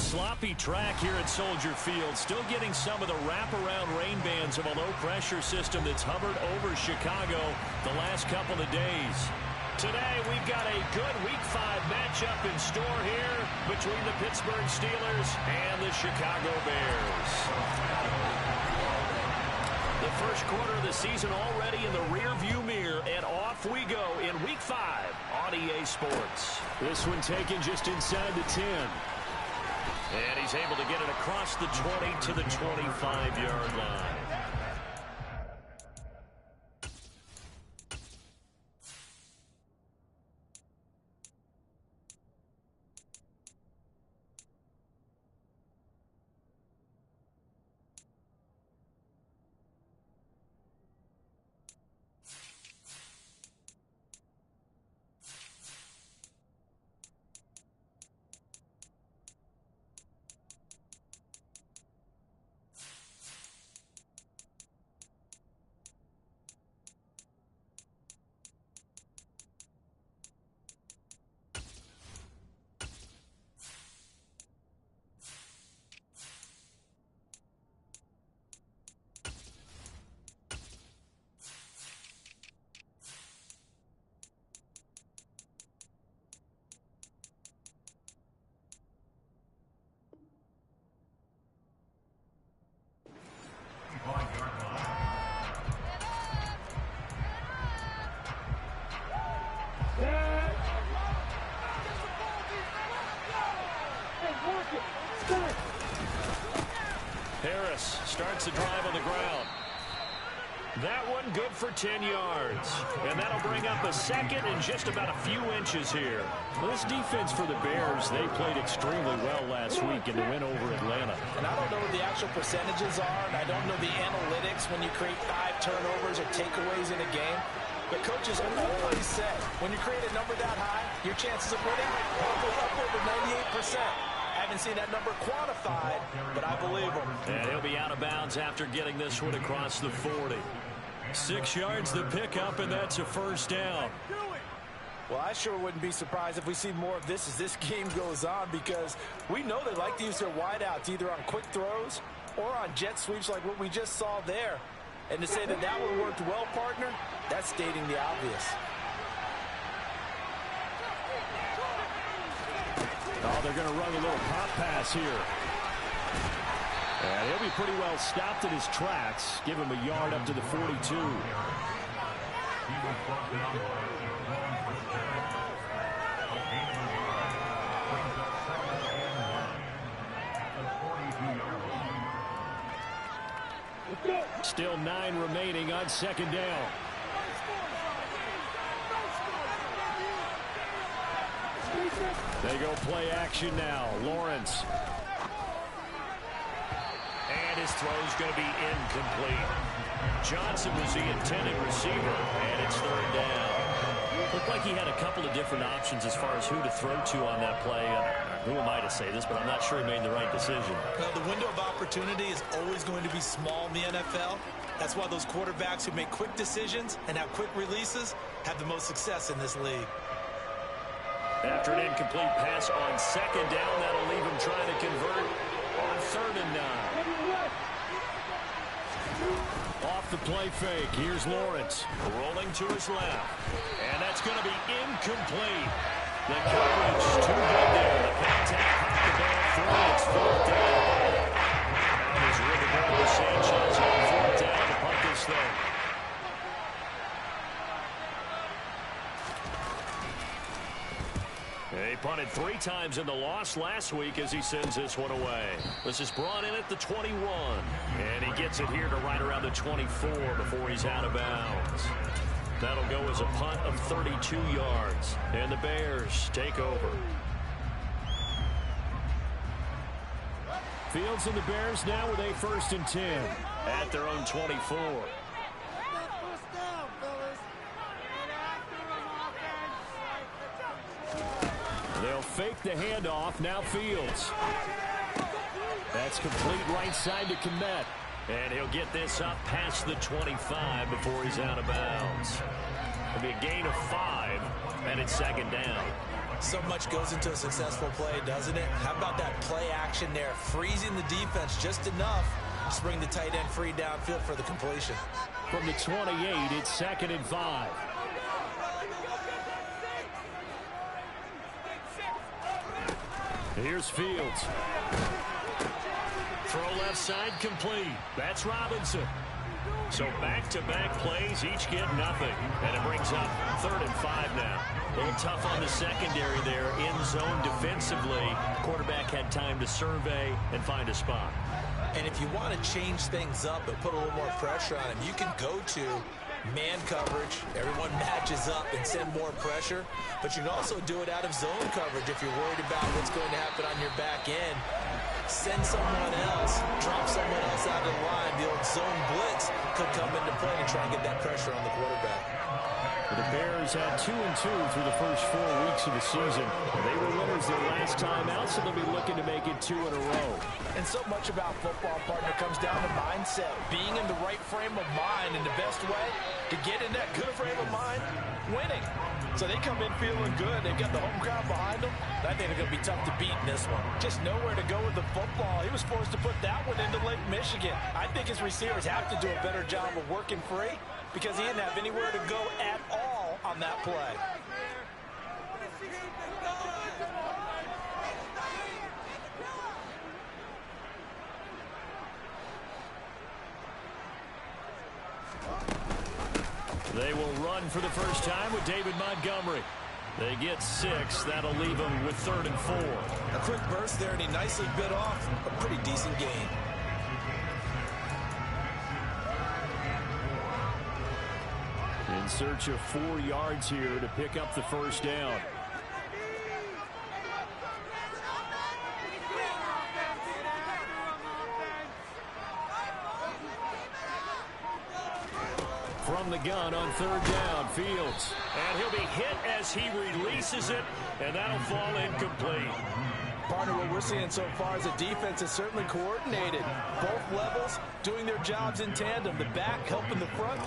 sloppy track here at Soldier Field. Still getting some of the wraparound rain bands of a low-pressure system that's hovered over Chicago the last couple of days. Today, we've got a good Week 5 matchup in store here between the Pittsburgh Steelers and the Chicago Bears. The first quarter of the season already in the rear-view mirror, and off we go in Week 5 on EA Sports. This one taken just inside the 10. And he's able to get it across the 20 to the 25-yard line. Harris starts the drive on the ground. That one good for 10 yards. And that'll bring up a second and just about a few inches here. Well, this defense for the Bears, they played extremely well last week in the win over Atlanta. And I don't know what the actual percentages are, and I don't know the analytics when you create 5 turnovers or takeaways in a game. But coaches always said, when you create a number that high, your chances of winning go up over 98%. I haven't seen that number quantified, but I believe him. And he'll be out of bounds after getting this one across the 40. 6 yards the pickup, and that's a first down. Well, I sure wouldn't be surprised if we see more of this as this game goes on, because we know they like to use their wideouts either on quick throws or on jet sweeps like what we just saw there. And to say that that one worked well, partner, that's stating the obvious. Oh, they're going to run a little pop pass here. And he'll be pretty well stopped in his tracks. Give him a yard up to the 42. Still 9 remaining on second down. They go play action now. Lawrence. And his throw's going to be incomplete. Johnson was the intended receiver, and it's third down. Looked like he had a couple of different options as far as who to throw to on that play. Who am I to say this, but I'm not sure he made the right decision. Well, the window of opportunity is always going to be small in the NFL. That's why those quarterbacks who make quick decisions and have quick releases have the most success in this league. After an incomplete pass on second down, that'll leave him trying to convert on 3rd and 9. Off the play fake, here's Lawrence rolling to his left. And that's going to be incomplete. The coverage too good there. The contact popped the ball free. It's 4th down. And there's Rigoberto Sanchez on 4th down to punt this thing. He punted 3 times in the loss last week as he sends this one away. This is brought in at the 21. And he gets it here to right around the 24 before he's out of bounds. That'll go as a punt of 32 yards. And the Bears take over. Fields and the Bears now with a 1st and 10 at their own 24. They'll fake the handoff. Now Fields. That's complete right side to Kmet. And he'll get this up past the 25 before he's out of bounds. It'll be a gain of 5, and it's 2nd down. So much goes into a successful play, doesn't it? How about that play action there, freezing the defense just enough to bring the tight end free downfield for the completion. From the 28, it's 2nd and 5. Here's Fields. Throw left side complete. That's Robinson. So back-to-back plays, each get nothing. And it brings up 3rd and 5 now. A little tough on the secondary there. In zone defensively. Quarterback had time to survey and find a spot. And if you want to change things up and put a little more pressure on him, you can go to man coverage. Everyone matches up and send more pressure. But you can also do it out of zone coverage if you're worried about what's going to happen on your back end. Send someone else, drop someone else out of the line. The old zone blitz could come into play to try and get that pressure on the quarterback. The Bears had 2-2 through the first 4 weeks of the season. They were winners their last time out, so they'll be looking to make it 2 in a row. And so much about football, partner, comes down to mindset. Being in the right frame of mind, and the best way to get in that good frame of mind, winning. So they come in feeling good. They've got the home crowd behind them. I think they're going to be tough to beat in this one. Just nowhere to go with the football. He was forced to put that one into Lake Michigan. I think his receivers have to do a better job of working free because he didn't have anywhere to go at all on that play. They will run for the first time with David Montgomery. They get 6. That'll leave them with 3rd and 4. A quick burst there, and he nicely bit off a pretty decent gain. In search of 4 yards here to pick up the first down. From the gun on 3rd down, Fields. And he'll be hit as he releases it, and that'll fall incomplete. Partner, what we're seeing so far is the defense is certainly coordinated. Both levels doing their jobs in tandem. The back helping the front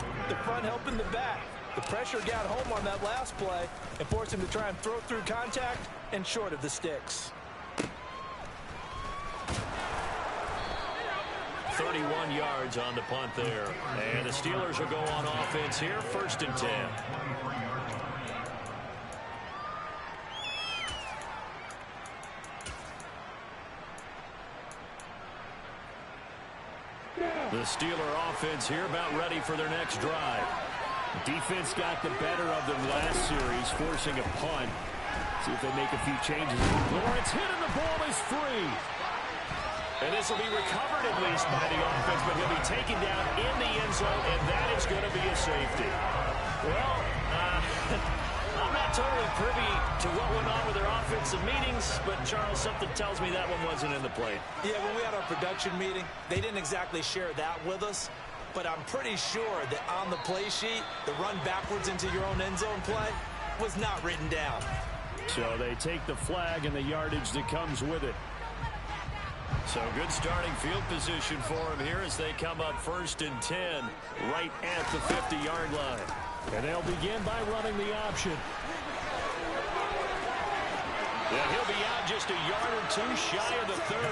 helping the back. The pressure got home on that last play and forced him to try and throw through contact and short of the sticks. 31 yards on the punt there. And the Steelers will go on offense here, 1st and 10. The Steeler offense here about ready for their next drive. Defense got the better of them last series, forcing a punt. See if they make a few changes. Lawrence hit and the ball is free. And this will be recovered at least by the offense, but he'll be taken down in the end zone, and that is going to be a safety. Well, I'm not totally privy to what went on with their offensive meetings, but Charles, something tells me that one wasn't in the play. Yeah, when we had our production meeting, they didn't exactly share that with us, but I'm pretty sure that on the play sheet, the run backwards into your own end zone play was not written down. So they take the flag and the yardage that comes with it. So good starting field position for him here as they come up 1st and 10 right at the 50-yard line. And they'll begin by running the option. Yeah, he'll be out just a yard or 2 shy of the 30.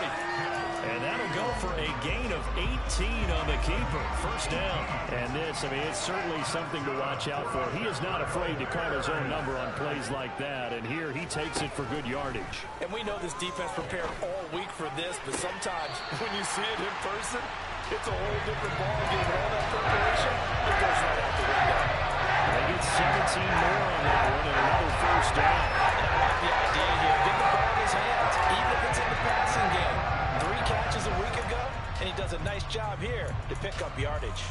And that'll go for a gain of 18 on the keeper. 1st down. And this, I mean, it's certainly something to watch out for. He is not afraid to call his own number on plays like that. And here he takes it for good yardage. And we know this defense prepared all week for this, but sometimes when you see it in person, it's a whole different ballgame. All that preparation, it goes right out the window. They get 17 more on that one and another 1st down. And I like the idea here. Get the ball in his hands, even if it's in the passing game. 3 catches a week ago, and he does a nice job here to pick up yardage.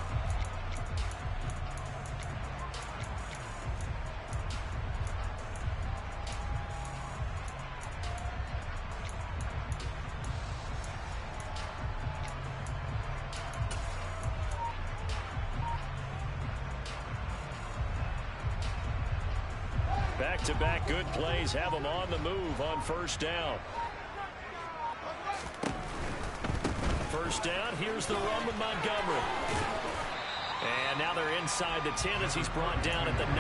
Back-to-back good plays have them on the move on 1st down. 1st down, here's the run with Montgomery. And now they're inside the 10 as he's brought down at the 9.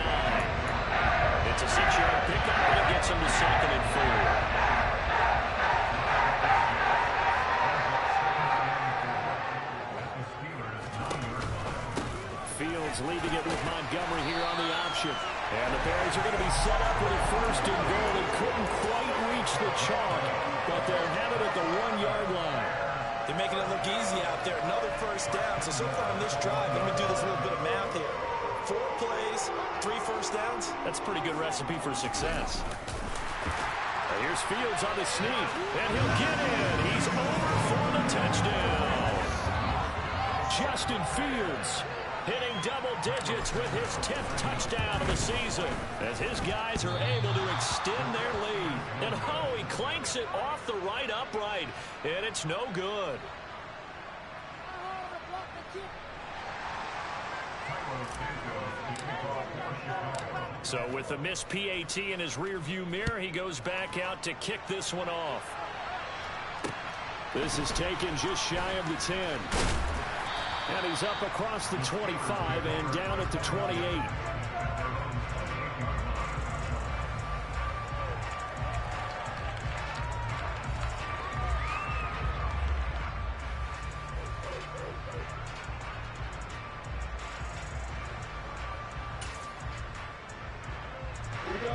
It's a 6-yard pickup, but it gets him to 2nd reception. And the Bears are going to be set up with a 1st and goal. They couldn't quite reach the chalk, but they'll have it at the 1-yard line. They're making it look easy out there. Another 1st down. So far on this drive, let me do this little bit of math here. 4 plays, 3 1st downs. That's a pretty good recipe for success. Here's Fields on the sneak, and he'll get in. He's over for the touchdown. Justin Fields hitting double digits with his 10th touchdown of the season as his guys are able to extend their lead. And oh, he clanks it off the right upright, and it's no good. So with the missed PAT in his rearview mirror, he goes back out to kick this one off. This is taken just shy of the 10. And he's up across the 25 and down at the 28.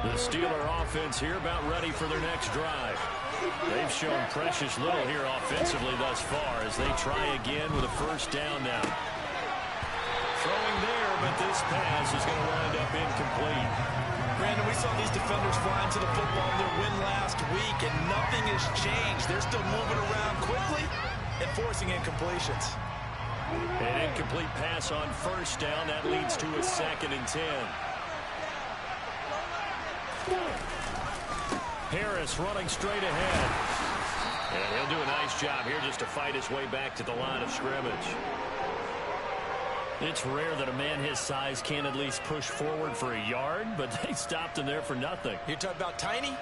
The Steeler offense here about ready for their next drive. They've shown precious little here offensively thus far as they try again with a 1st down now. Throwing there, but this pass is going to wind up incomplete. Brandon, we saw these defenders flying to the football in their win last week, and nothing has changed. They're still moving around quickly and forcing incompletions. An incomplete pass on 1st down. That leads to a 2nd and 10. Harris running straight ahead. And he'll do a nice job here just to fight his way back to the line of scrimmage. It's rare that a man his size can at least push forward for a yard, but they stopped him there for nothing. You're talking about Tiny?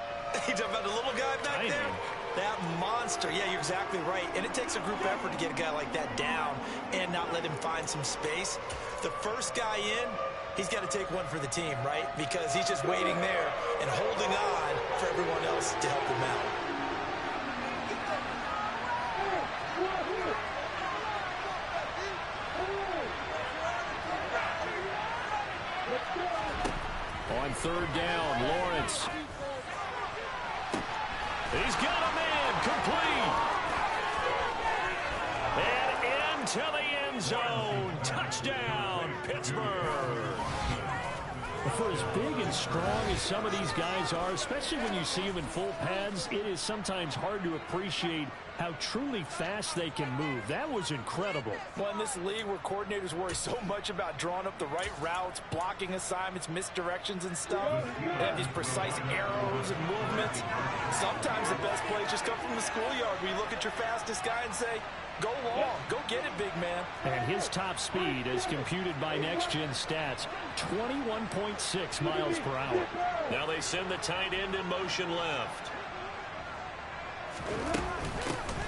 You're talking about the little guy back there? That monster. Yeah, you're exactly right. And it takes a group effort to get a guy like that down and not let him find some space. The first guy in, he's got to take one for the team, right? Because he's just waiting there and holding on for everyone else to help him out. On 3rd down, Lawrence. He's got a man complete. And into the end zone. Touchdown, Pittsburgh. For as big and strong as some of these guys are, especially when you see them in full pads, it is sometimes hard to appreciate how truly fast they can move. That was incredible. Well, in this league where coordinators worry so much about drawing up the right routes, blocking assignments, misdirections and stuff, they have these precise arrows and movements. Sometimes the best plays just come from the schoolyard where you look at your fastest guy and say, go long, go get it, big man. And his top speed, as computed by Next Gen Stats, 21.6 miles per hour. Now they send the tight end in motion left.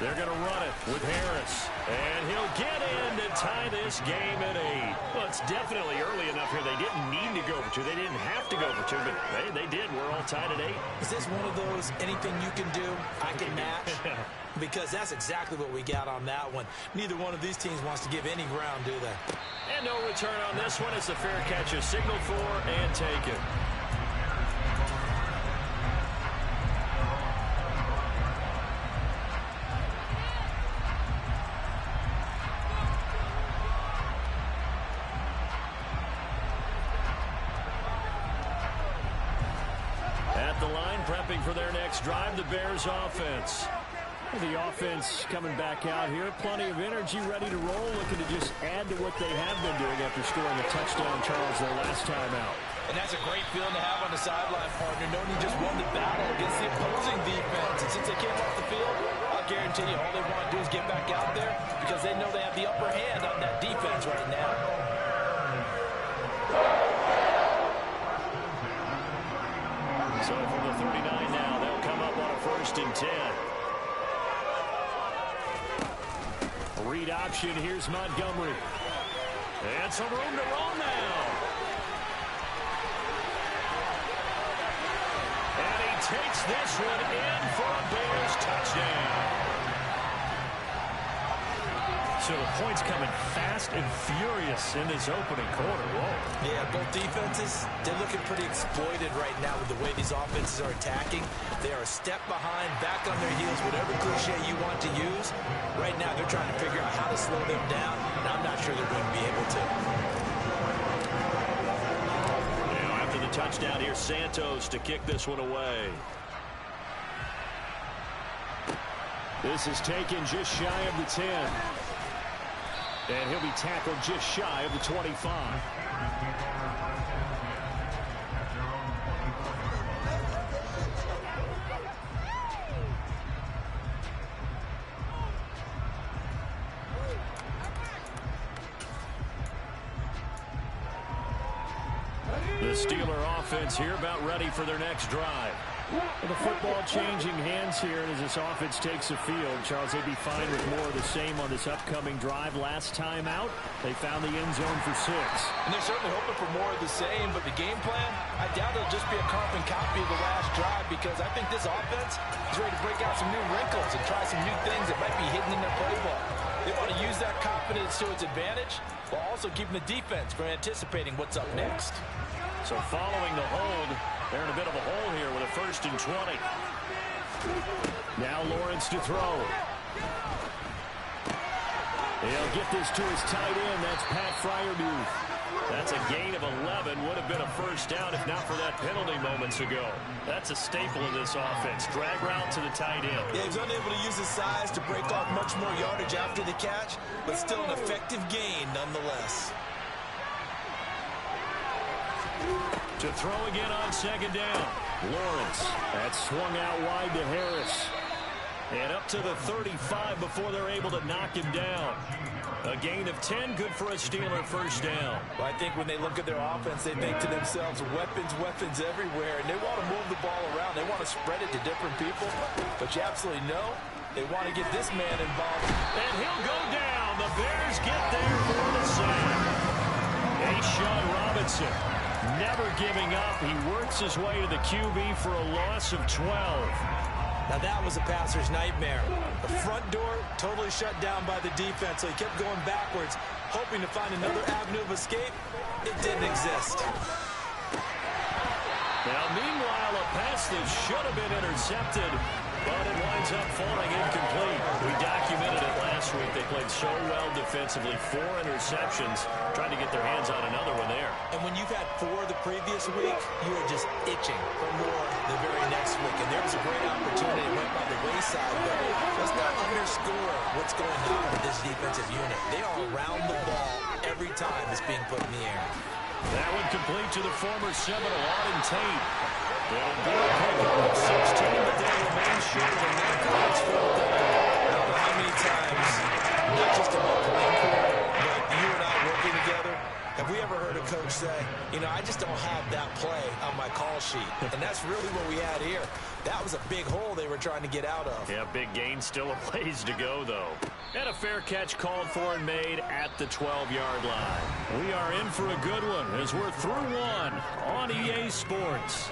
They're going to run it with Harris. And he'll get in to tie this game at 8. Well, it's definitely early enough here. They didn't need to go for 2. They didn't have to go for 2, but hey, they did. We're all tied at 8. Is this one of those anything you can do, I can match? Because that's exactly what we got on that one. Neither one of these teams wants to give any ground, do they? And no return on this one. It's a fair catch, a signal for, and take it. At the line, prepping for their next drive, the Bears offense. The offense coming back out here. Plenty of energy, ready to roll, looking to just add to what they have been doing after scoring a touchdown, Charles, their last time out. And that's a great feeling to have on the sideline, partner, knowing you just won the battle against the opposing defense. And since they came off the field, I'll guarantee you all they want to do is get back out there because they know they have the upper hand on that defense right now. So from the 39 now, they'll come up on a 1st and 10. Read option. Here's Montgomery. And some room to roll now. And he takes this one in for a Bears touchdown. So the points coming fast and furious in this opening quarter. Whoa. Yeah, both defenses, they're looking pretty exploited right now with the way these offenses are attacking. They are a step behind, back on their heels, whatever cliche you want to use. Right now they're trying to figure out how to slow them down, and I'm not sure they're going to be able to. Now after the touchdown, here's Santos to kick this one away. This is taken just shy of the 10. And he'll be tackled just shy of the 25. The Steeler offense here about ready for their next drive. Well, the football changing hands here, and as this offense takes the field, Charles, they'd be fine with more of the same on this upcoming drive. Last time out, they found the end zone for 6. And they're certainly hoping for more of the same, but the game plan, I doubt it'll just be a carbon copy of the last drive, because I think this offense is ready to break out some new wrinkles and try some new things that might be hidden in their playbook. They want to use that confidence to its advantage, while also keeping the defense from anticipating what's up next. So following the hold, they're in a bit of a hole here with a 1st and 20. Now Lawrence to throw. He'll get this to his tight end. That's Pat Fryermuth. That's a gain of 11. Would have been a first down if not for that penalty moments ago. That's a staple of this offense. Drag route to the tight end. Yeah, he's unable to use his size to break off much more yardage after the catch, but still an effective gain nonetheless. To throw again on 2nd down. Lawrence. That's swung out wide to Harris. And up to the 35 before they're able to knock him down. A gain of 10, good for a Steeler first down. Well, I think when they look at their offense, they think to themselves, weapons everywhere, and they want to move the ball around. They want to spread it to different people, but you absolutely know they want to get this man involved. And he'll go down. The Bears get there for the sack. Sean Robinson. Never giving up. He works his way to the QB for a loss of 12. Now that was a passer's nightmare. The front door totally shut down by the defense, so he kept going backwards, hoping to find another avenue of escape. It didn't exist. Now, meanwhile, a pass that should have been intercepted, but it winds up falling incomplete. We documented it last week. They played so well defensively. 4 interceptions, trying to get their hands on another one there. And when you've had 4 the previous week, you are just itching for more the very next week. And there was a great opportunity. It went by the wayside, but let's not underscore what's going on with this defensive unit. They are around the ball every time it's being put in the air. That one complete to the former Seminole, Auden Tate. It'll be a pickup of 16, but they remain short of that points field goal. I don't know how many times, not just about playing court, but you and I working together, have we ever heard a coach say, you know, I just don't have that play on my call sheet. And that's really what we had here. That was a big hole they were trying to get out of. Yeah, big gain, still a ways to go, though. And a fair catch called for and made at the 12-yard line. We are in for a good one as we're through one on EA Sports.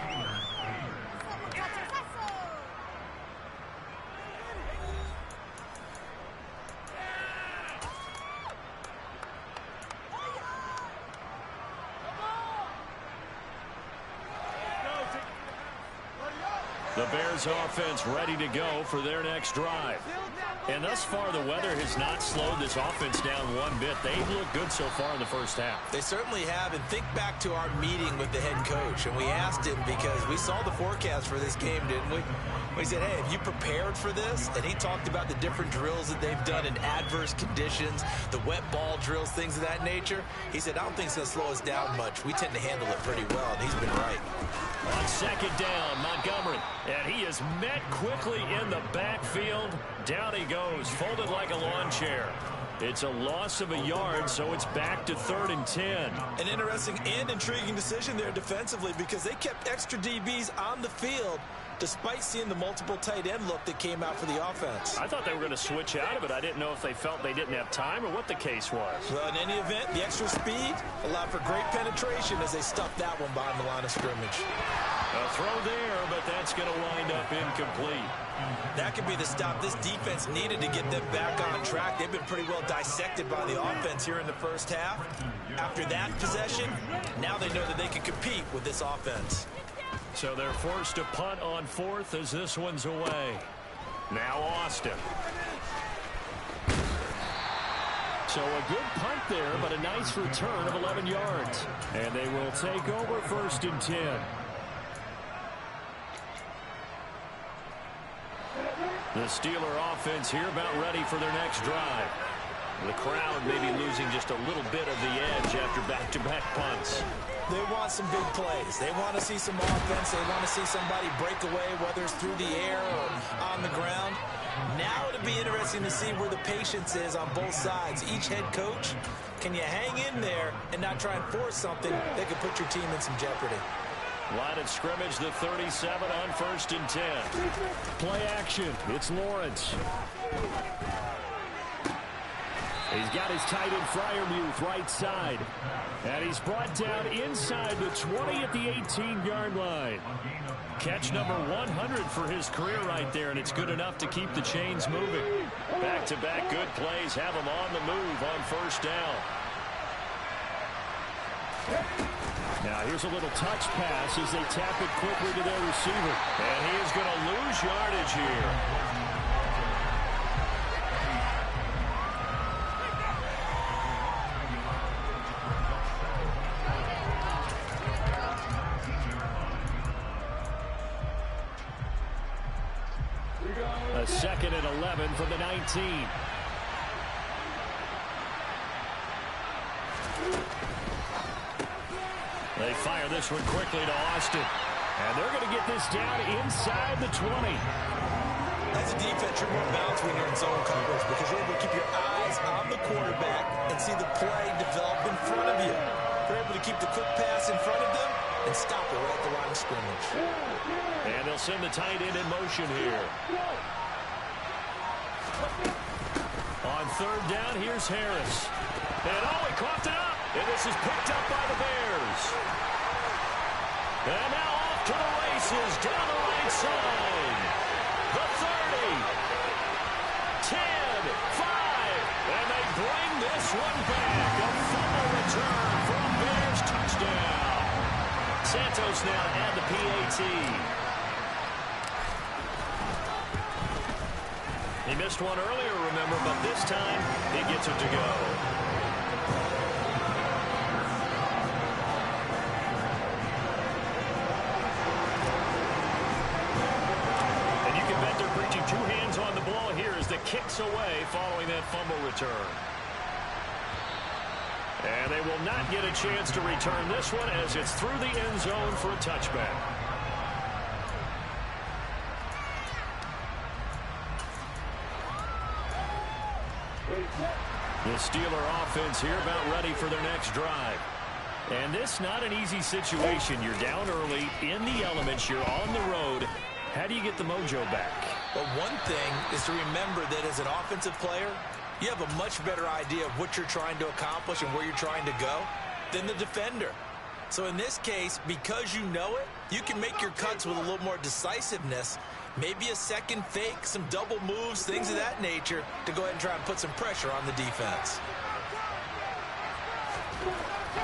The Bears offense ready to go for their next drive. And thus far, the weather has not slowed this offense down one bit. They've looked good so far in the first half. They certainly have. And think back to our meeting with the head coach. And we asked him because we saw the forecast for this game, didn't we? We said, hey, have you prepared for this? And he talked about the different drills that they've done in adverse conditions, the wet ball drills, things of that nature. He said, I don't think it's going to slow us down much. We tend to handle it pretty well, and he's been right. On 2nd down, Montgomery. And he is met quickly in the backfield. Down he goes, folded like a lawn chair. It's a loss of a yard, so it's back to 3rd and 10. An interesting and intriguing decision there defensively because they kept extra DBs on the field despite seeing the multiple tight end look that came out for the offense. I thought they were going to switch out of it. I didn't know if they felt they didn't have time or what the case was. Well, in any event, the extra speed allowed for great penetration as they stuffed that one behind the line of scrimmage. A throw there, but that's going to wind up incomplete. That could be the stop this defense needed to get them back on track. They've been pretty well dissected by the offense here in the first half. After that possession, now they know that they can compete with this offense. So they're forced to punt on fourth as this one's away. Now Austin. So a good punt there, but a nice return of 11 yards. And they will take over 1st and 10. The Steeler offense here about ready for their next drive. The crowd may be losing just a little bit of the edge after back-to-back punts. They want some big plays. They want to see some offense. They want to see somebody break away, whether it's through the air or on the ground. Now it'll be interesting to see where the patience is on both sides. Each head coach, can you hang in there and not try and force something that could put your team in some jeopardy? Line of scrimmage, the 37 on 1st and 10. Play action. It's Lawrence. He's got his tight end Freiermuth right side. And he's brought down inside the 20 at the 18-yard line. Catch number 100 for his career right there, and it's good enough to keep the chains moving. Back-to-back good plays have him on the move on 1st down. Now here's a little touch pass as they tap it quickly to their receiver. And he is going to lose yardage here. A 2nd and 11 from the 19. They fire this one quickly to Austin. And they're going to get this down inside the 20. As a defense, you're more balanced when you're in zone coverage because you're able to keep your eyes on the quarterback and see the play develop in front of you. You're able to keep the quick pass in front of them and stop it right at the line of scrimmage. And they'll send the tight end in motion here. On 3rd down, here's Harris. And he coughed it up. And this is picked up by the Bears. And now off to the races down the right side. The 30. 10, 5. And they bring this one back. A fumble return for a Bears touchdown. Santos now at the PAT. He missed one earlier, remember, but this time he gets it to go. And you can bet they're preaching 2 hands on the ball here as the kick's away following that fumble return. And they will not get a chance to return this one as it's through the end zone for a touchback. The Steeler offense here about ready for their next drive. And this not an easy situation. You're down early, in the elements, you're on the road. How do you get the mojo back? But one thing is to remember that as an offensive player, you have a much better idea of what you're trying to accomplish and where you're trying to go than the defender. So in this case, because you know it, you can make your cuts with a little more decisiveness. Maybe a second fake, some double moves, things of that nature to go ahead and try and put some pressure on the defense.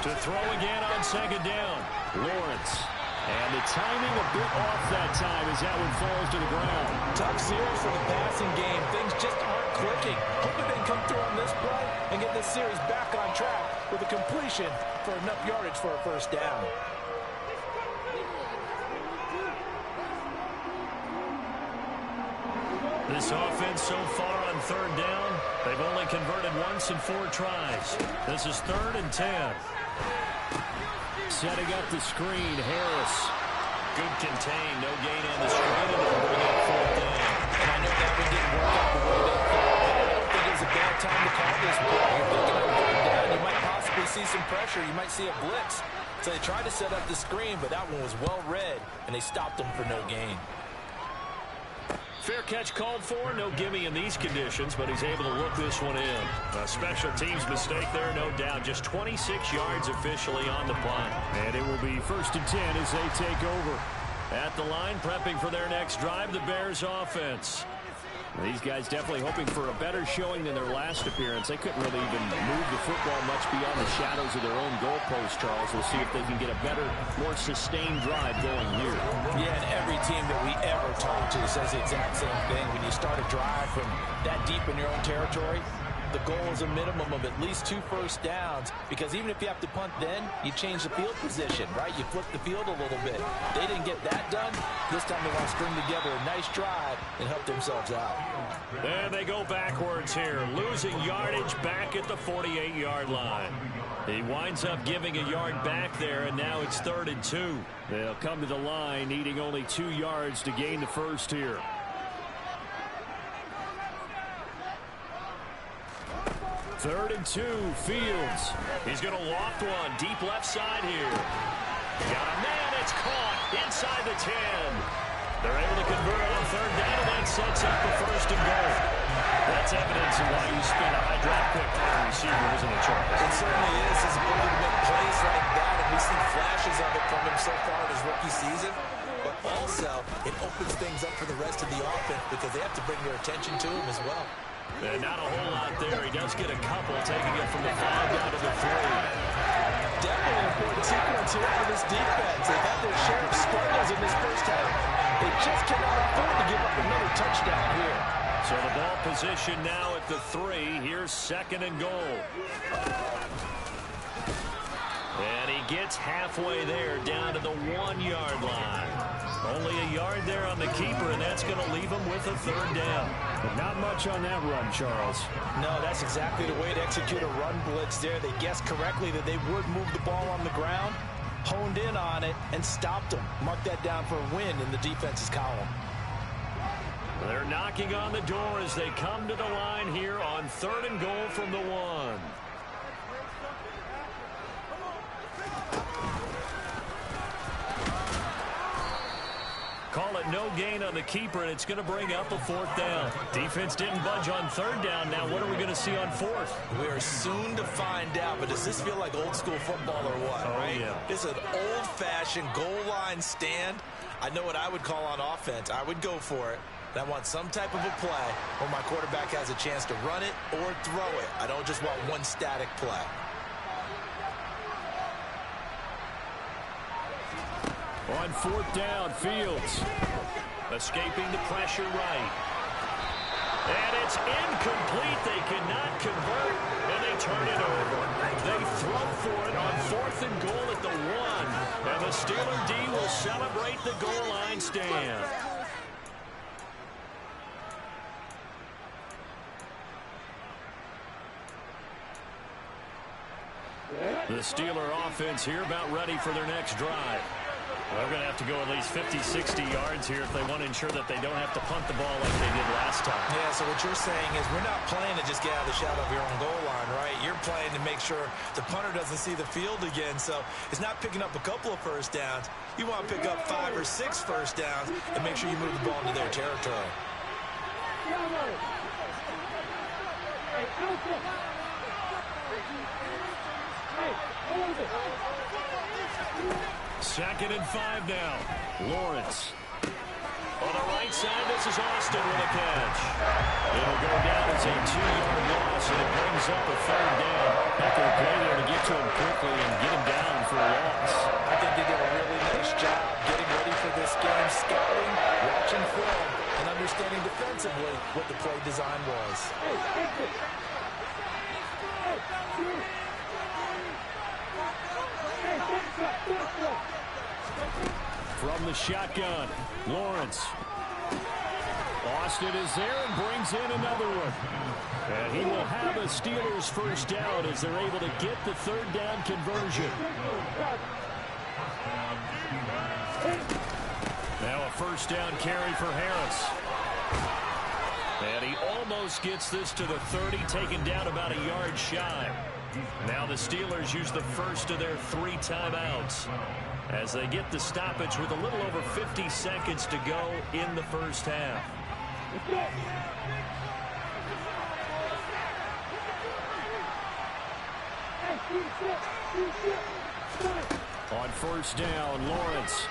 To throw again on 2nd down, Lawrence. And the timing a bit off that time as that one falls to the ground. Tough series for the passing game. Things just aren't clicking. Hoping they can come through on this play and get this series back on track with a completion for enough yardage for a 1st down. This offense so far on 3rd down, they've only converted once in 4 tries. This is 3rd and 10. Setting up the screen, Harris. Good contain, no gain on the screen, and they'll bring up 4th down. And I know that one didn't work out the way they thought. I don't think it's a bad time to call this play. You're thinking of 3rd down, you might possibly see some pressure. You might see a blitz. So they tried to set up the screen, but that one was well read, and they stopped them for no gain. Fair catch called for, no gimme in these conditions, but he's able to look this one in. A special teams mistake there, no doubt. Just 26 yards officially on the punt. And it will be 1st and 10 as they take over. At the line, prepping for their next drive, the Bears offense. These guys definitely hoping for a better showing than their last appearance. They couldn't really even move the football much beyond the shadows of their own goalpost, Charles. We'll see if they can get a better, more sustained drive going here. Yeah, and every team that we ever talk to says the exact same thing. When you start a drive from that deep in your own territory, the goal is a minimum of at least 2 first downs, because even if you have to punt then, you change the field position, right? You flip the field a little bit. They didn't get that done. This time they want to string together a nice drive and help themselves out. And they go backwards here, losing yardage back at the 48-yard line. He winds up giving a yard back there, and now it's 3rd and 2. They'll come to the line, needing only 2 yards to gain the first here. Third and 2, Fields. He's going to loft one deep left side here. Got a man, it's caught inside the 10. They're able to convert on 3rd down, and that sets up the 1st and goal. That's evidence of why you spend a high draft pick on a receiver, isn't it, Charles? It certainly is. His ability to make plays like that, and we've seen flashes of it from him so far in his rookie season. But also, it opens things up for the rest of the offense because they have to bring their attention to him as well. And not a whole lot there. He does get a couple, taking it from the 5 down to the 3. Definitely an important sequence here for this defense. They've had their share of struggles in this first half. They just cannot afford to give up another touchdown here. So the ball position now at the 3. Here's 2nd and goal. And he gets halfway there, down to the 1-yard line. Only a yard there on the keeper, and that's going to leave him with a 3rd down. But not much on that run, Charles. No, that's exactly the way to execute a run blitz there. They guessed correctly that they would move the ball on the ground, honed in on it, and stopped them. Mark that down for a win in the defense's column. They're knocking on the door as they come to the line here on 3rd and goal from the 1. Call it no gain on the keeper, and it's going to bring up a 4th down. Defense didn't budge on 3rd down. Now what are we going to see on 4th? We are soon to find out, but does this feel like old school football or what, right? Yeah. This is an old-fashioned goal line stand. I know what I would call on offense. I would go for it. I want some type of a play where my quarterback has a chance to run it or throw it. I don't just want one static play. On 4th down, Fields escaping the pressure right. And it's incomplete. They cannot convert, and they turn it over. They throw for it on 4th and goal at the 1. And the Steeler D will celebrate the goal line stand. The Steeler offense here about ready for their next drive. They're going to have to go at least 50, 60 yards here if they want to ensure that they don't have to punt the ball like they did last time. Yeah, so what you're saying is we're not playing to just get out of the shadow of your own goal line, right? You're playing to make sure the punter doesn't see the field again. So it's not picking up a couple of first downs. You want to pick up 5 or 6 first downs and make sure you move the ball into their territory. 2nd and 5 now. Lawrence. On the right side, this is Austin with a catch. It'll go down as a 2-yard loss, and it brings up a 3rd down. Heck of a play there to get to him quickly and get him down for a loss. I think they did a really nice job getting ready for this game, scouting, watching film, and understanding defensively what the play design was. From the shotgun, Lawrence. Austin is there and brings in another one. And he will have a Steelers first down as they're able to get the 3rd down conversion. Now a first down carry for Harris. And he almost gets this to the 30, taken down about a yard shy. Now the Steelers use the first of their 3 timeouts as they get the stoppage with a little over 50 seconds to go in the first half. On first down, Lawrence.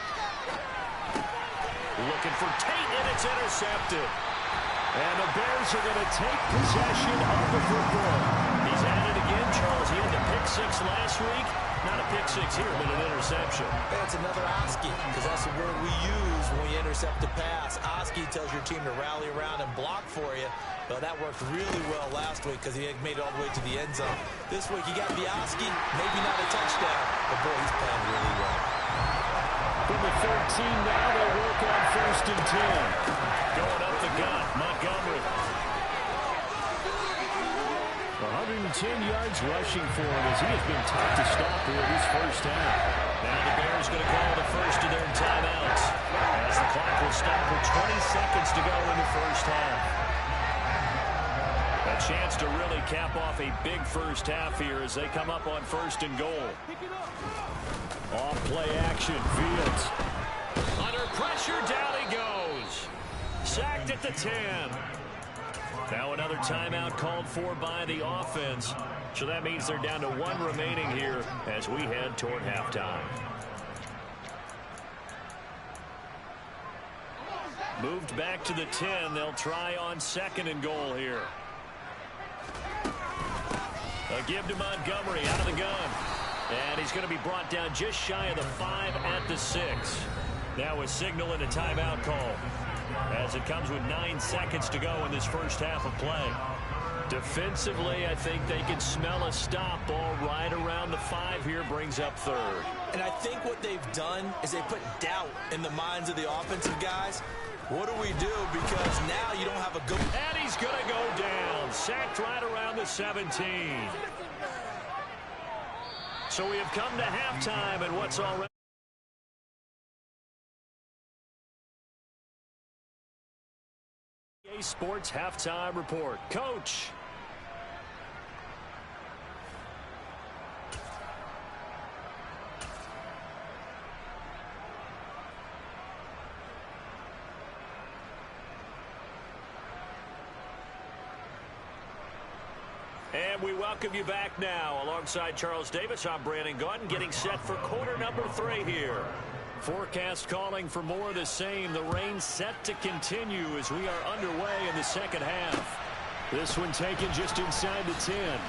Looking for Tate, and it's intercepted. And the Bears are going to take possession of the football. He's at it again, Charles. He had the pick six last week. Not a pick six here, but an interception. It's another Oski, because that's the word we use when we intercept a pass. Oski tells your team to rally around and block for you. But that worked really well last week because he had made it all the way to the end zone. This week he got the Oski, maybe not a touchdown, but boy, he's playing really well. From the 13 now, they work on 1st and 10. Going up the gut, Montgomery. 110 yards rushing for him as he has been tough to stop here this first half. Now the Bears going to call the first of their timeouts as the clock will stop with 20 seconds to go in the first half. A chance to really cap off a big first half here as they come up on 1st and goal. Off play action, Fields. Under pressure, down he goes. Sacked at the 10. Now another timeout called for by the offense. So that means they're down to 1 remaining here as we head toward halftime. Moved back to the 10. They'll try on 2nd and goal here. A give to Montgomery out of the gun. And he's going to be brought down just shy of the 5 at the 6. Now a signal and a timeout call as it comes with 9 seconds to go in this first half of play. Defensively, I think they can smell a stop. Ball right around the 5 here, brings up 3rd. And I think what they've done is they put doubt in the minds of the offensive guys. What do we do? Because now you don't have a good... And he's going to go down. Sacked right around the 17. So we have come to halftime and what's already... Sports halftime report. Coach. And we welcome you back now. Alongside Charles Davis, I'm Brandon Gaudin, getting set for quarter number 3 here. Forecast calling for more of the same. The rain set to continue as we are underway in the second half. This one taken just inside the 10.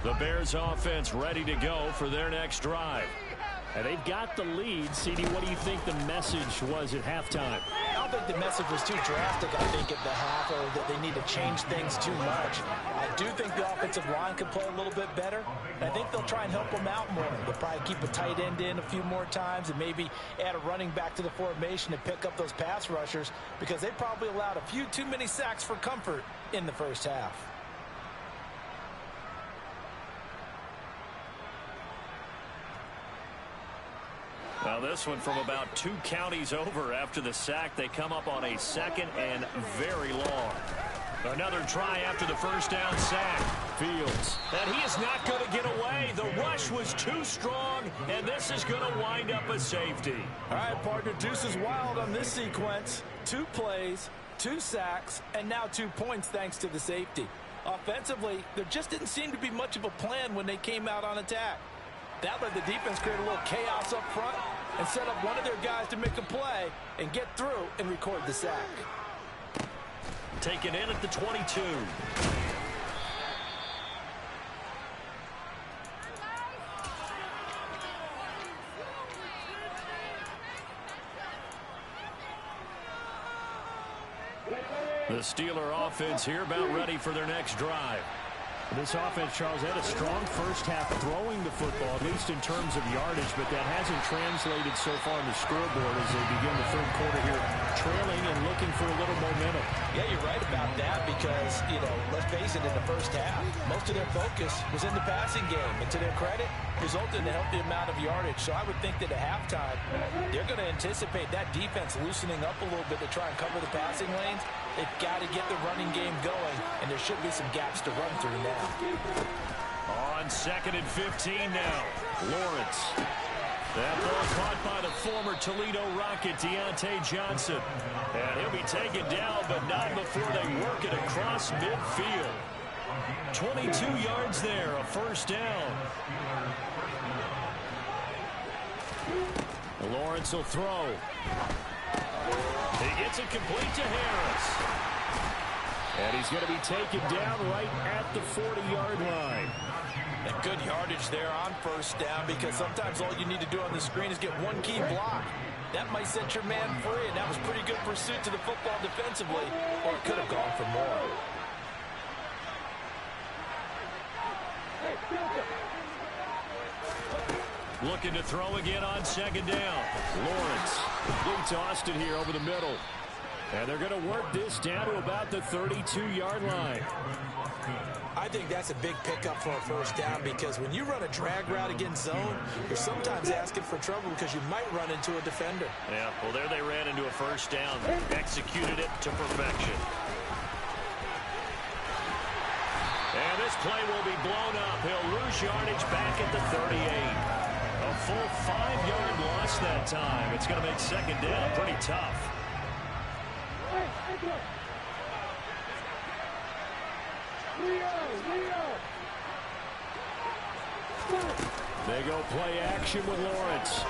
The Bears offense ready to go for their next drive. And they've got the lead. CD, what do you think the message was at halftime? I don't think the message was too drastic, I think, at the half, or that they need to change things too much. I do think the offensive line could play a little bit better. And I think they'll try and help them out more. They'll probably keep a tight end in a few more times and maybe add a running back to the formation to pick up those pass rushers, because they probably allowed a few too many sacks for comfort in the first half. Now this one from about 2 counties over after the sack. They come up on a 2nd and very long. Another try after the first down sack. Fields. And he is not going to get away. The rush was too strong, and this is going to wind up a safety. All right, partner, deuce is wild on this sequence. 2 plays, 2 sacks, and now 2 points thanks to the safety. Offensively, there just didn't seem to be much of a plan when they came out on attack. That let the defense create a little chaos up front and set up one of their guys to make a play and get through and record the sack. Taken in at the 22. The Steeler offense here about ready for their next drive. This offense, Charles, had a strong first half throwing the football, at least in terms of yardage, but that hasn't translated so far in the scoreboard as they begin the third quarter here, trailing and looking for a little momentum. Yeah, you're right about that because, let's face it, in the first half, most of their focus was in the passing game. And to their credit, resulted in a healthy amount of yardage. So I would think that at halftime, they're going to anticipate that defense loosening up a little bit to try and cover the passing lanes. They've got to get the running game going, and there should be some gaps to run through now. On 2nd and 15 now. Lawrence. That ball caught by the former Toledo Rocket, Deontay Johnson. And he'll be taken down, but not before they work it across midfield. 22 yards there, a first down. Lawrence will throw. He gets it complete to Harris. And he's going to be taken down right at the 40-yard line. And good yardage there on first down, because sometimes all you need to do on the screen is get one key block. That might set your man free, and that was pretty good pursuit to the football defensively, or it could have gone for more. Looking to throw again on second down. Lawrence leads Austin here over the middle. And they're going to work this down to about the 32-yard line. I think that's a big pickup for a first down, because when you run a drag route against zone, you're sometimes asking for trouble because you might run into a defender. Yeah, well, there they ran into a first down. Executed it to perfection. And this play will be blown up. He'll lose yardage back at the 38. A full 5-yard loss that time. It's going to make second down pretty tough. They go play action with Lawrence.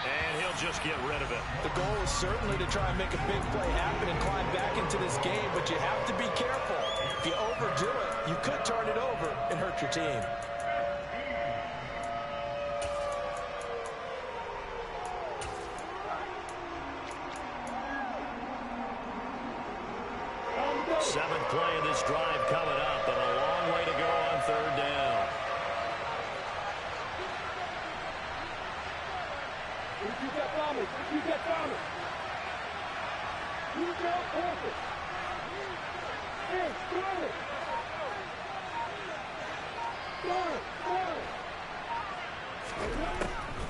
And he'll just get rid of it. The goal is certainly to try and make a big play happen and climb back into this game, but you have to be careful. If you overdo it, you could turn it over and hurt your team. Seventh play of this drive coming up, but a long way to go on third down.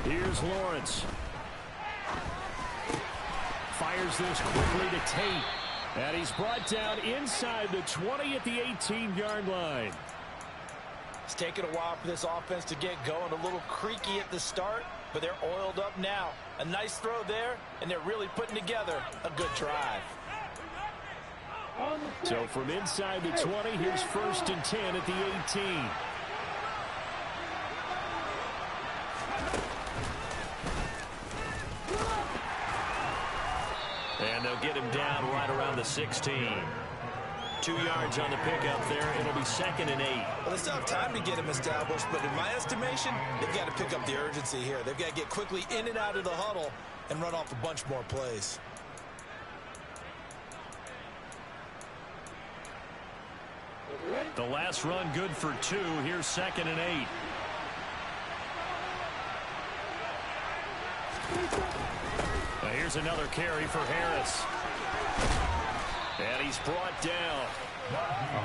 Here's Lawrence. Fires this quickly to Tate. And he's brought down inside the 20 at the 18-yard line. It's taken a while for this offense to get going. A little creaky at the start, but they're oiled up now. A nice throw there, and they're really putting together a good drive. So from inside the 20, here's 1st and 10 at the 18. And they'll get him down right around the 16. 2 yards on the pickup there. It'll be 2nd and 8. Well, they still have time to get him established, but in my estimation, they've got to pick up the urgency here. They've got to get quickly in and out of the huddle and run off a bunch more plays. The last run good for 2. Here's 2nd and 8. Now here's another carry for Harris. And he's brought down.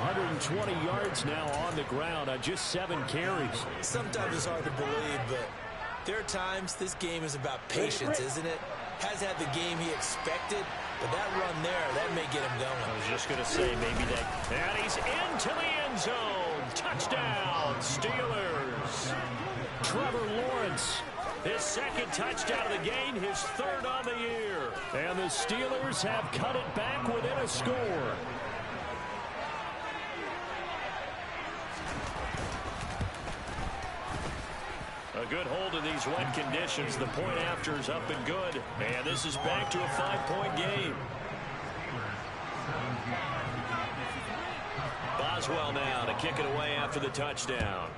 120 yards now on the ground on just 7 carries. Sometimes it's hard to believe, but there are times this game is about patience, isn't it? Has had the game he expected, but that run there, that may get him going. I was just going to say maybe that. And he's into the end zone. Touchdown, Steelers. Trevor Lawrence. His 2nd touchdown of the game, his 3rd on the year. And the Steelers have cut it back within a score. A good hold in these wet conditions. The point after is up and good. And this is back to a 5-point game. Boswell now to kick it away after the touchdown.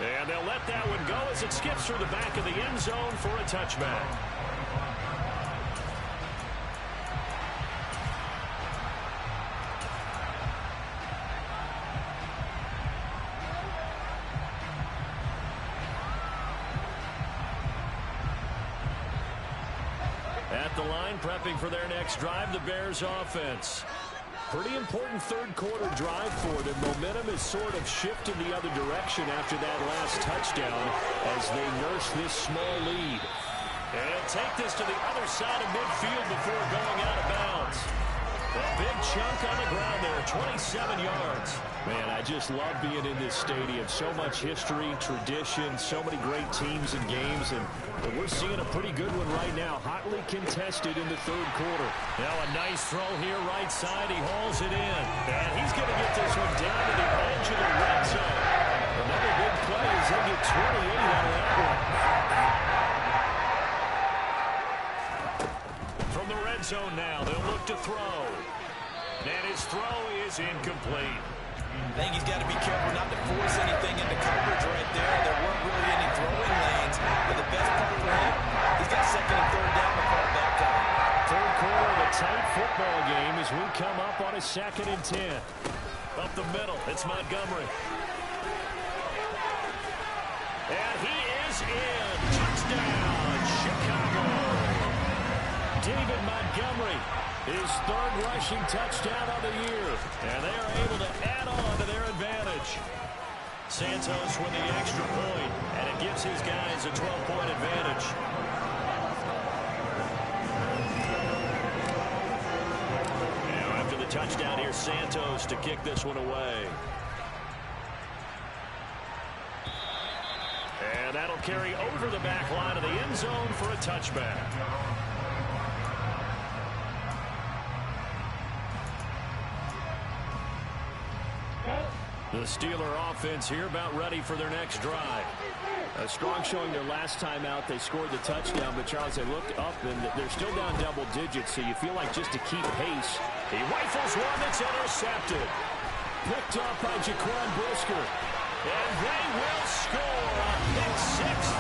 And they'll let that one go as it skips through the back of the end zone for a touchback. At the line, prepping for their next drive, the Bears offense. Pretty important 3rd quarter drive for them. Momentum is sort of shifted the other direction after that last touchdown as they nurse this small lead. And take this to the other side of midfield before going out of bounds. A big chunk on the ground there, 27 yards. Man, I just love being in this stadium. So much history, tradition, so many great teams and games, and we're seeing a pretty good one right now. Hotly contested in the third quarter. Now a nice throw here right side. He hauls it in. And he's going to get this one down to the edge of the red zone. Another big play as they get 28 out of that one. From the red zone now, they'll look to throw. And his throw is incomplete. I think he's got to be careful not to force anything into coverage right there. There weren't really any throwing lanes. But the best part for him, he's got second and third down to fall back on. Third quarter of a tight football game as we come up on a 2nd and 10. Up the middle, it's Montgomery. And he is in. Touchdown, Chicago. David Montgomery, his third rushing touchdown of the year. And they are able to add on to their advantage. Santos with the extra point, and it gives his guys a 12-point advantage. Now after the touchdown, here's Santos to kick this one away. And that'll carry over the back line of the end zone for a touchback. The Steeler offense here about ready for their next drive. A strong showing their last time out. They scored the touchdown, but Charles, they looked up and they're still down double digits, so you feel like just to keep pace. He rifles one that's intercepted. Picked up by Jaquan Brisker. And they will score a pick six.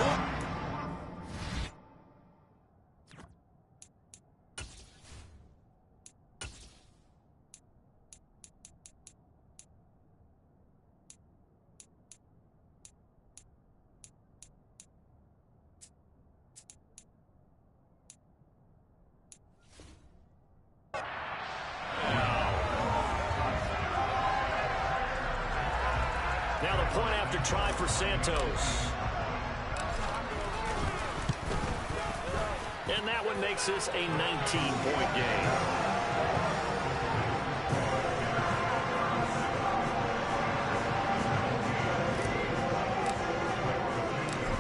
Now the point after try for Santos. And that one makes this a 19-point game.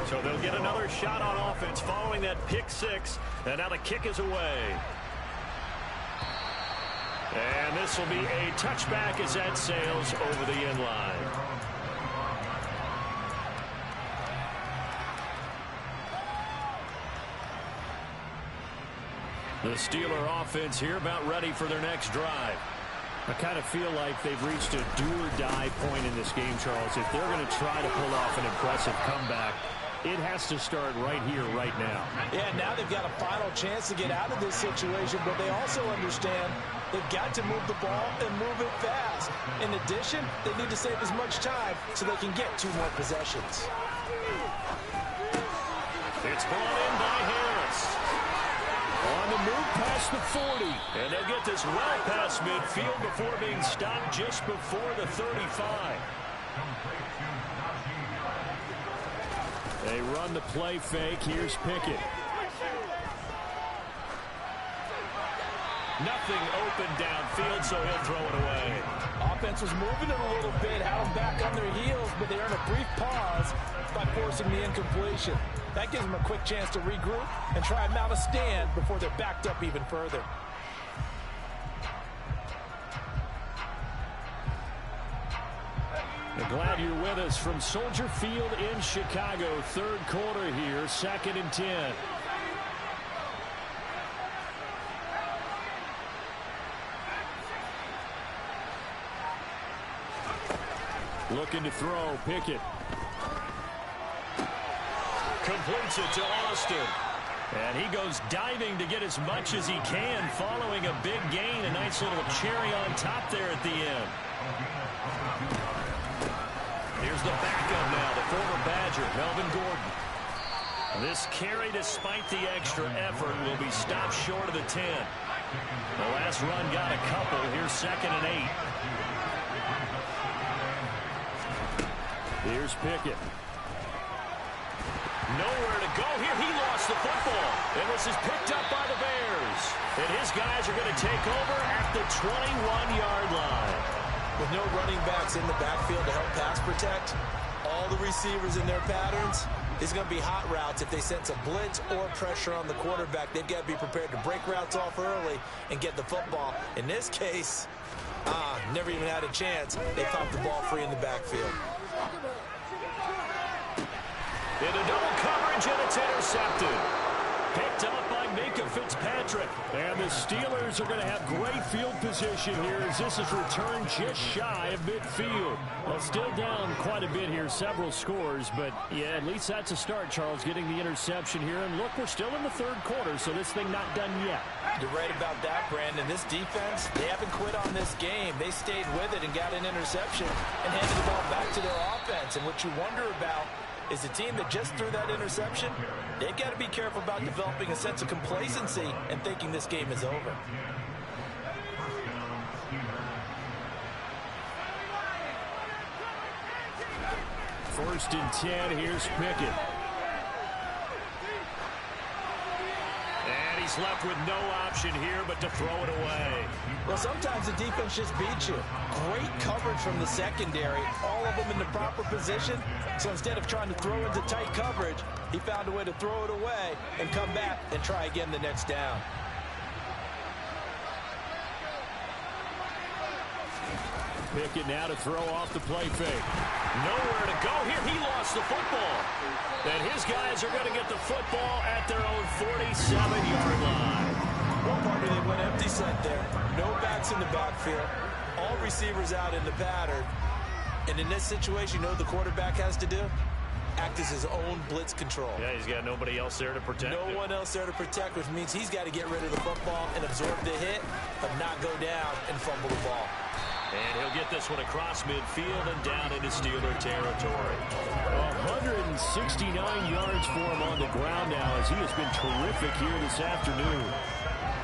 So they'll get another shot on offense following that pick six. And now the kick is away. And this will be a touchback as that sails over the end line. The Steeler offense here about ready for their next drive. I kind of feel like they've reached a do-or-die point in this game, Charles. If they're going to try to pull off an impressive comeback, it has to start right here, right now. Yeah, now they've got a final chance to get out of this situation, but they also understand they've got to move the ball and move it fast. In addition, they need to save as much time so they can get 2 more possessions. It's brought in by Harris. On the move past the 40. And they'll get this well past midfield before being stopped just before the 35. They run the play fake. Here's Pickett. Nothing open downfield, so he'll throw it away. Offense was moving it a little bit, had them back on their heels, but they earn a brief pause by forcing the incompletion. That gives them a quick chance to regroup and try and mount a stand before they're backed up even further. Glad you're with us from Soldier Field in Chicago. Third quarter here, 2nd and 10. Looking to throw, Pickett. Completes it to Austin. And he goes diving to get as much as he can following a big gain. A nice little cherry on top there at the end. Here's the backup now, the former Badger, Melvin Gordon. This carry, despite the extra effort, will be stopped short of the 10. The last run got a couple. Here's 2nd and 8. Here's Pickett. Nowhere to go here. He lost the football. And this is picked up by the Bears. And his guys are going to take over at the 21-yard line. With no running backs in the backfield to help pass protect, all the receivers in their patterns, it's going to be hot routes. If they sense a blitz or pressure on the quarterback, they've got to be prepared to break routes off early and get the football. In this case, never even had a chance. They popped the ball free in the backfield. Into double coverage, and it's intercepted. Picked up by Minka Fitzpatrick. And the Steelers are going to have great field position here as this is returned just shy of midfield. Well, still down quite a bit here, several scores, but yeah, at least that's a start, Charles, getting the interception here. And look, we're still in the third quarter, so this thing not done yet. You're right about that, Brandon. This defense, they haven't quit on this game. They stayed with it and got an interception and handed the ball back to their offense. And what you wonder about is a team that just threw that interception, they've got to be careful about developing a sense of complacency and thinking this game is over. First and 10, here's Pickett. And he's left with no option here but to throw it away. Well, sometimes the defense just beats you. Great coverage from the secondary, all of them in the proper position. So instead of trying to throw into tight coverage, he found a way to throw it away and come back and try again the next down. Pickett now to throw off the play fake. Nowhere to go here. He lost the football. And his guys are going to get the football at their own 47-yard line. One partner, they went empty set there. No backs in the backfield. All receivers out in the pattern. And in this situation, you know what the quarterback has to do? Act as his own blitz control. Yeah, he's got nobody else there to protect him. No one else there to protect, which means he's got to get rid of the football and absorb the hit, but not go down and fumble the ball. And he'll get this one across midfield and down into Steeler territory. 169 yards for him on the ground now as he has been terrific here this afternoon.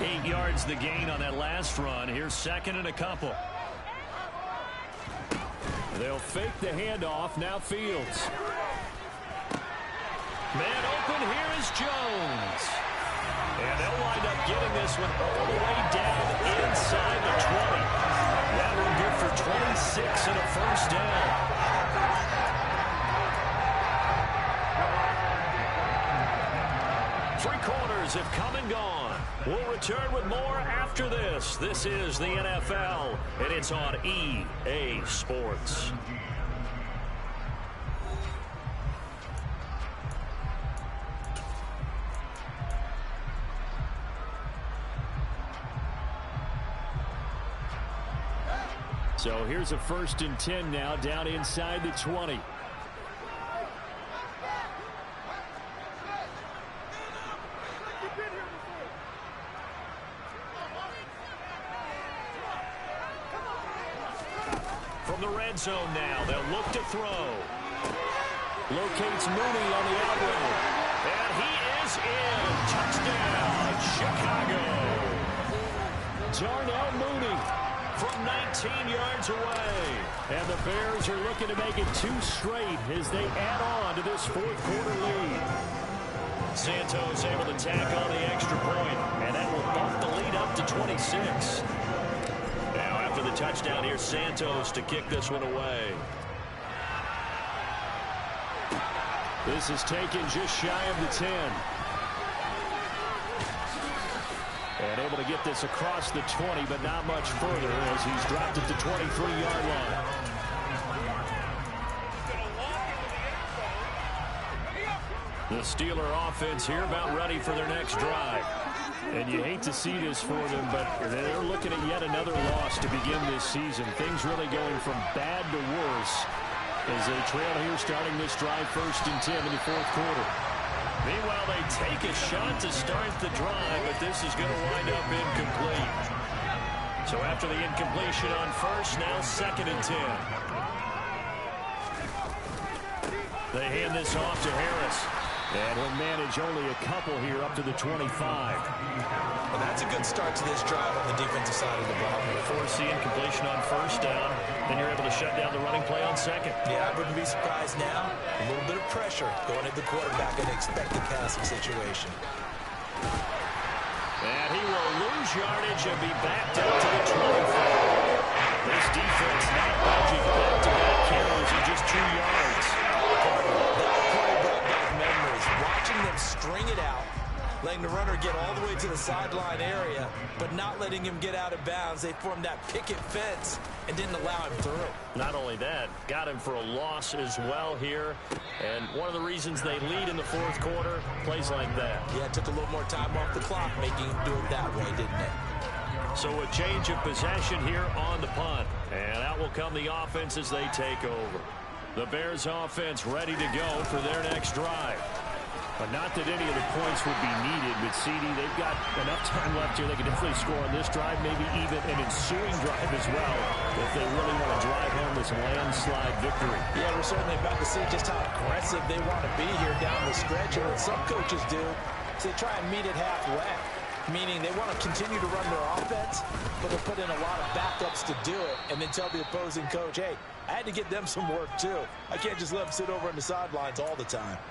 8 yards the gain on that last run. Here's second and a couple. They'll fake the handoff. Now Fields. Man open. Here is Jones. And they'll wind up getting this one all the way down inside the 20. That will good for 26 and a first down. Three quarters have come and gone. We'll return with more after this. This is the NFL, and it's on EA Sports. So here's a first and 10 now down inside the 20. From the red zone now, they'll look to throw. Locates Mooney on the out route. And he is in. Touchdown, Chicago. Darnell Mooney from 19 yards away. And the Bears are looking to make it 2 straight as they add on to this fourth quarter lead. Santos able to tack on the extra point, and that will bump the lead up to 26. Now after the touchdown, here's Santos to kick this one away. This is taken just shy of the 10. And able to get this across the 20, but not much further as he's dropped it to 23-yard line. The Steeler offense here about ready for their next drive. And you hate to see this for them, but they're looking at yet another loss to begin this season. Things really going from bad to worse as they trail here starting this drive first and 10 in the fourth quarter. Meanwhile, they take a shot to start the drive, but this is going to wind up incomplete. So after the incompletion on first, now second and 10. They hand this off to Harris. And he'll manage only a couple here up to the 25. Well, that's a good start to this drive on the defensive side of the ball. Force the incompletion on first down, then you're able to shut down the running play on second. Yeah, I wouldn't be surprised now. A little bit of pressure going at the quarterback in an expected passing situation. And he will lose yardage and be backed up to the 24. This defense not budging back-to-back carries of just 2 yards. That play brought back memories. Watching them string it out, letting the runner get all the way to the sideline area, but not letting him get out of bounds. They formed that picket fence and didn't allow him through. Not only that, got him for a loss as well here. And one of the reasons they lead in the fourth quarter, plays like that. Yeah, it took a little more time off the clock, making him do it that way, didn't it? So a change of possession here on the punt. And out will come the offense as they take over. The Bears offense ready to go for their next drive. But not that any of the points would be needed with CD. They've got enough time left here. They can definitely score on this drive, maybe even an ensuing drive as well, if they really want to drive home this landslide victory. Yeah, we're certainly about to see just how aggressive they want to be here down the stretch. And what some coaches do is they try and meet it halfway, meaning they want to continue to run their offense, but they put in a lot of backups to do it, and then tell the opposing coach, hey, I had to get them some work too. I can't just let them sit over on the sidelines all the time.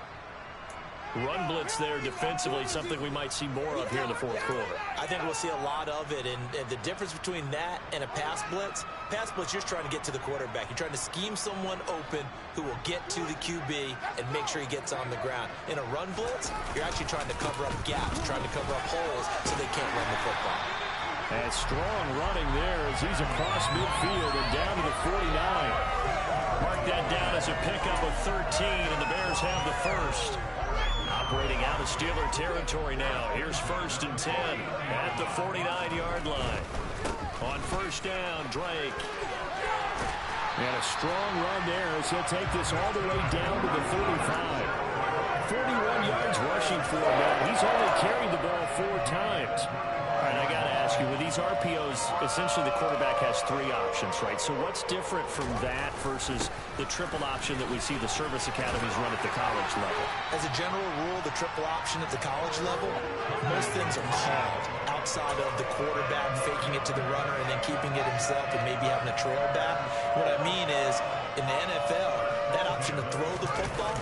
Run blitz there defensively, something we might see more of here in the fourth quarter. I think we'll see a lot of it, and the difference between that and a pass blitz, you're trying to get to the quarterback. You're trying to scheme someone open who will get to the QB and make sure he gets on the ground. In a run blitz, you're actually trying to cover up gaps, trying to cover up holes so they can't run the football. And strong running there as he's across midfield and down to the 49. Mark that down as a pickup of 13, and the Bears have the first. Operating out of Steeler territory now. Here's 1st and 10 at the 49-yard line. On first down, Drake. And a strong run there as he'll take this all the way down to the 35. 41 yards rushing for him now. He's only carried the ball 4 times. All right, I got to ask you, with these RPOs, essentially the quarterback has 3 options, right? So what's different from that versus the triple option that we see the service academies run at the college level? As a general rule, the triple option at the college level, most things are called outside of the quarterback faking it to the runner and then keeping it himself and maybe having a trail back. What I mean is, in the NFL, that option to throw the football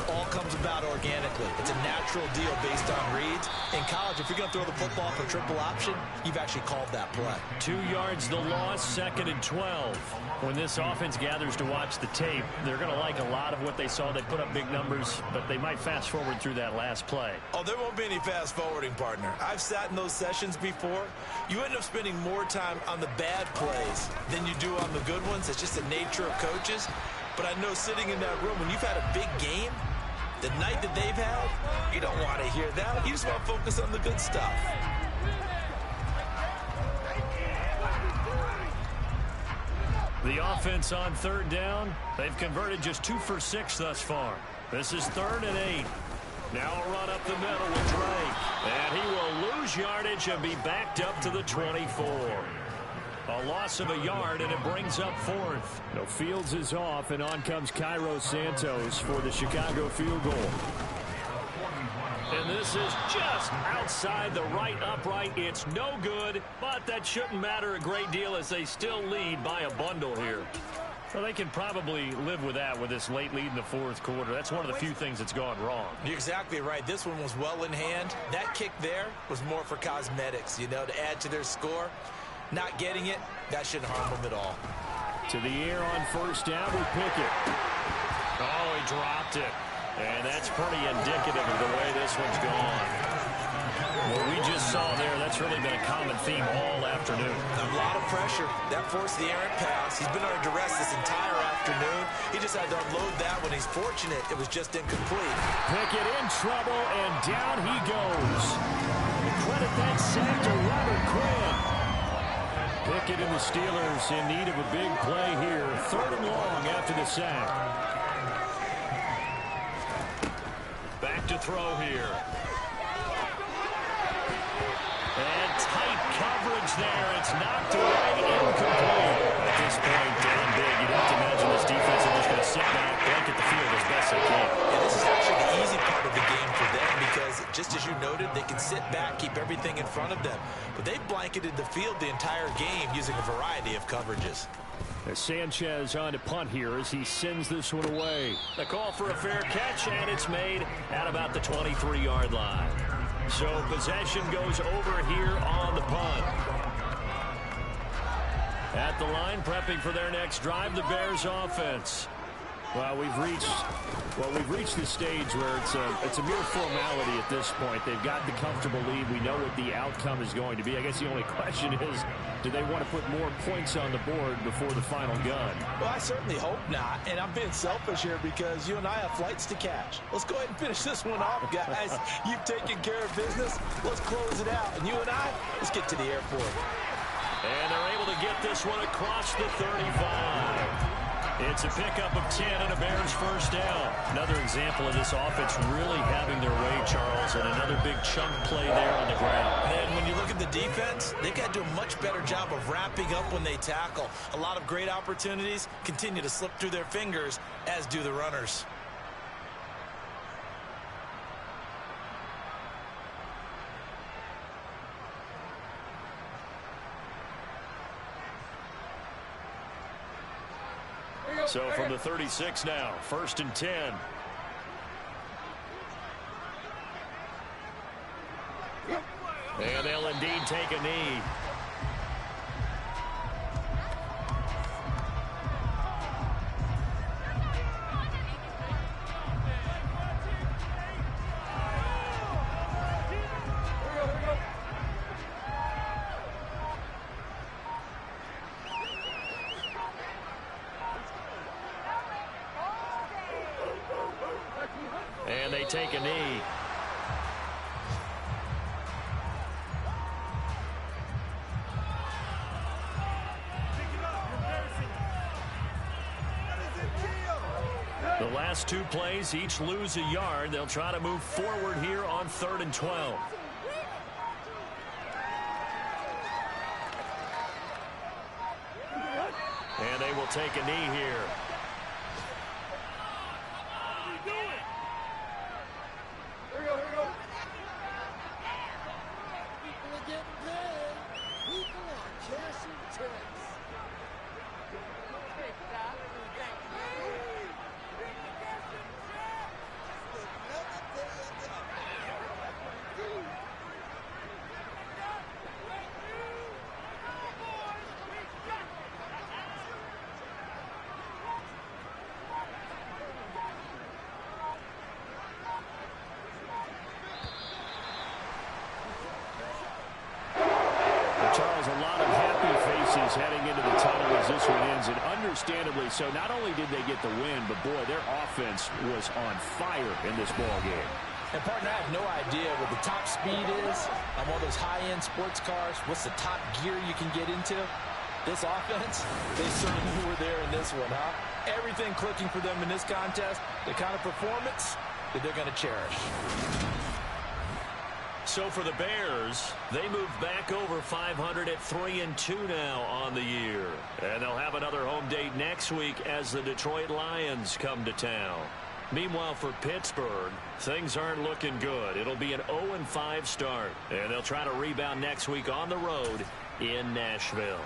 all comes about organically. It's a natural deal based on reads. In college, if you're going to throw the football for triple option, you've actually called that play. 2 yards the loss, 2nd and 12. When this offense gathers to watch the tape, they're going to like a lot of what they saw. They put up big numbers, but they might fast forward through that last play. Oh, there won't be any fast forwarding, partner. I've sat in those sessions before. You end up spending more time on the bad plays than you do on the good ones. It's just the nature of coaches. But I know sitting in that room, when you've had a big game, the night that they've had, you don't want to hear that. You just want to focus on the good stuff. The offense on 3rd down. They've converted just 2 for 6 thus far. This is 3rd and 8. Now a run up the middle with Drake. And he will lose yardage and be backed up to the 24. A loss of a yard, and it brings up 4th. No, Fields is off, and on comes Cairo Santos for the Chicago field goal. And this is just outside the right upright. It's no good, but that shouldn't matter a great deal as they still lead by a bundle here. Well, they can probably live with that with this late lead in the fourth quarter. That's one of the few things that's gone wrong. You're exactly right. This one was well in hand. That kick there was more for cosmetics, to add to their score. Not getting it, that shouldn't harm them at all. To the air on first down with Pickett. Oh, he dropped it. And that's pretty indicative of the way this one's gone. What we just saw there, that's really been a common theme all afternoon. A lot of pressure. That forced the errant pass. He's been under duress this entire afternoon. He just had to unload that one. He's fortunate it was just incomplete. Pickett in trouble, and down he goes. Credit that sack to Robert Quinn. Pickett and the Steelers in need of a big play here. 3rd and long after the sack. Back to throw here. And tight coverage there. It's knocked away, incomplete. At this point, down big. You'd have to imagine this defense is just going to sit back, blanket the field as best they can. And this is actually the easy part of the game for them because, just as you noted, they can sit back, keep everything in front of them. But they've blanketed the field the entire game using a variety of coverages. As Sanchez on to punt here as he sends this one away. The call for a fair catch, and it's made at about the 23-yard line. So possession goes over here on the punt. At the line, prepping for their next drive, the Bears offense. Well, we've reached the stage where it's a mere formality at this point. They've got the comfortable lead. We know what the outcome is going to be. I guess the only question is, do they want to put more points on the board before the final gun? Well, I certainly hope not, and I'm being selfish here because you and I have flights to catch. Let's go ahead and finish this one off, guys. You've taken care of business. Let's close it out, and you and I, let's get to the airport. And they're able to get this one across the 35. It's a pickup of 10 and a Bears first down. Another example of this offense really having their way, Charles, and another big chunk play there on the ground. And when you look at the defense, they've got to do a much better job of wrapping up when they tackle. A lot of great opportunities continue to slip through their fingers, as do the runners. So from the 36 now, 1st and 10. And they'll indeed take a knee. And they take a knee. The last two plays each lose a yard. They'll try to move forward here on 3rd and 12. And they will take a knee here. Charles, a lot of happy faces heading into the tunnel as this one ends, and understandably so. Not only did they get the win, but boy, their offense was on fire in this ball game. And partner, I have no idea what the top speed is on one of those high-end sports cars. What's the top gear you can get into? This offense, they certainly were there in this one, huh? Everything clicking for them in this contest, the kind of performance that they're going to cherish. So for the Bears, they move back over 500 at 3-2 now on the year. And they'll have another home date next week as the Detroit Lions come to town. Meanwhile, for Pittsburgh, things aren't looking good. It'll be an 0-5 start, and they'll try to rebound next week on the road in Nashville.